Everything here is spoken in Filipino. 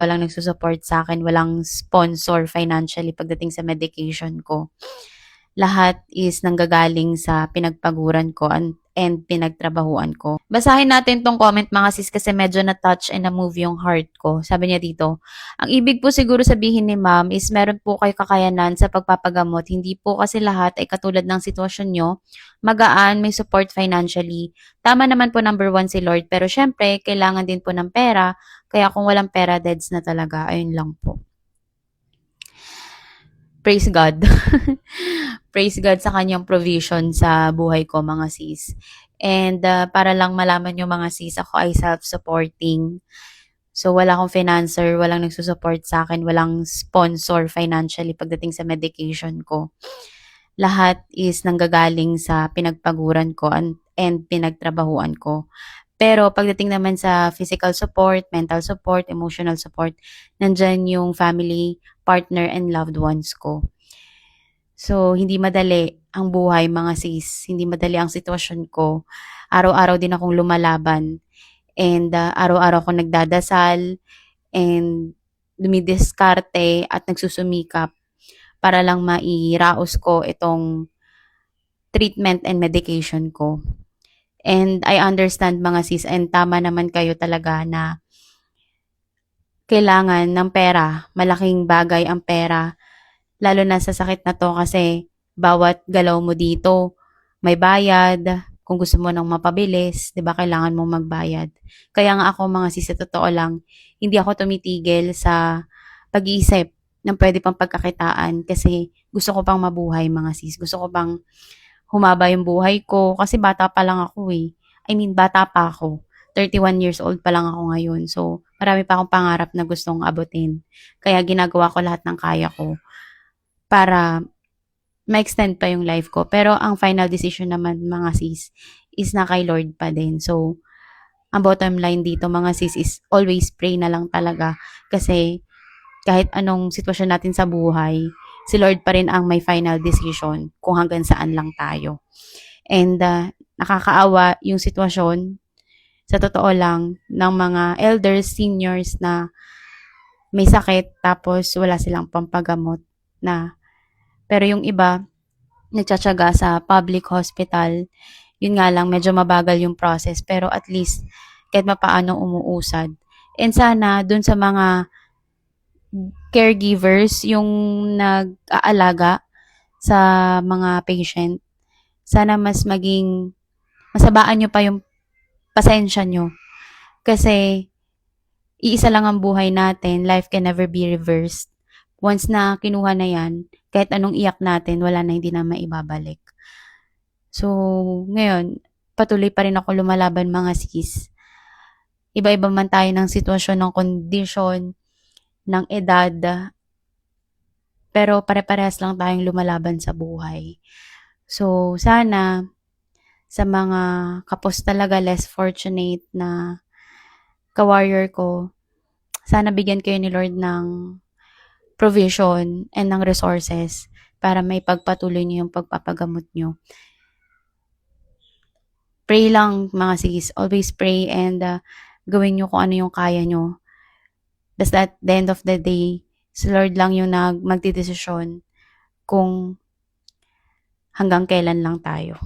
walang nagsusupport sa'kin, walang sponsor financially pagdating sa medication ko. Lahat is nanggagaling sa pinagpaguran ko and pinagtrabahuan ko. Basahin natin tong comment mga sis kasi medyo na-touch and na-move yung heart ko. Sabi niya dito, ang ibig po siguro sabihin ni ma'am is meron po kayo kakayanan sa pagpapagamot. Hindi po kasi lahat ay katulad ng sitwasyon nyo. Magaan, may support financially. Tama naman po number one si Lord pero syempre kailangan din po ng pera. Kaya kung walang pera, deads na talaga. Ayun lang po. Praise God. Praise God sa kanyang provision sa buhay ko mga sis. And para lang malaman nyo mga sis, ako ay self-supporting. So wala akong financer, walang nagsusupport sa akin, walang sponsor financially pagdating sa medication ko. Lahat is nanggagaling sa pinagpaguran ko and pinagtrabahuan ko. Pero pagdating naman sa physical support, mental support, emotional support, nandyan yung family, partner, and loved ones ko. So, hindi madali ang buhay mga sis. Hindi madali ang sitwasyon ko. Araw-araw din akong lumalaban. And araw-araw akong nagdadasal and dumidiskarte at nagsusumikap para lang mairaos ko itong treatment and medication ko. And I understand mga sis and tama naman kayo talaga na kailangan ng pera. Malaking bagay ang pera. Lalo na sa sakit na to kasi bawat galaw mo dito may bayad. Kung gusto mo ng mapabilis, 'di ba kailangan mong magbayad. Kaya nga ako mga sis, sa totoo lang, hindi ako tumitigil sa pag-iisip ng pwede pang pagkakitaan kasi gusto ko pang mabuhay mga sis. Gusto ko pang humaba yung buhay ko kasi bata pa lang ako eh. I mean, bata pa ako. 31 years old pa lang ako ngayon. So, marami pa akong pangarap na gustong abutin. Kaya ginagawa ko lahat ng kaya ko para ma-extend pa yung life ko. Pero ang final decision naman mga sis is na kay Lord pa din. So, ang bottom line dito mga sis is always pray na lang talaga. Kasi kahit anong sitwasyon natin sa buhay, si Lord pa rin ang may final decision kung hanggang saan lang tayo. And nakakaawa yung sitwasyon sa totoo lang ng mga elders, seniors na may sakit tapos wala silang pampagamot na. Pero yung iba, nagtsatsaga sa public hospital, yun nga lang, medyo mabagal yung process. Pero at least, kahit mapaano umuusad. And sana, dun sa mga caregivers, yung nag-aalaga sa mga patient, sana mas masabaan nyo pa yung pasensya nyo. Kasi, iisa lang ang buhay natin, life can never be reversed. Once na kinuha na yan, kahit anong iyak natin, wala na, hindi na maibabalik. So, ngayon, patuloy pa rin ako lumalaban mga sis. Iba-iba man tayo ng sitwasyon, ng kondisyon, ng edad, pero pare-parehas lang tayong lumalaban sa buhay. So, sana, sa mga kapos talaga less fortunate na ka-warrior ko, sana bigyan kayo ni Lord ng provision and ng resources para may pagpatuloy niyo yung pagpapagamot niyo. Pray lang mga sis, always pray and gawin niyo kung ano yung kaya niyo. Basta at the end of the day, si Lord lang yung magdidesisyon kung hanggang kailan lang tayo.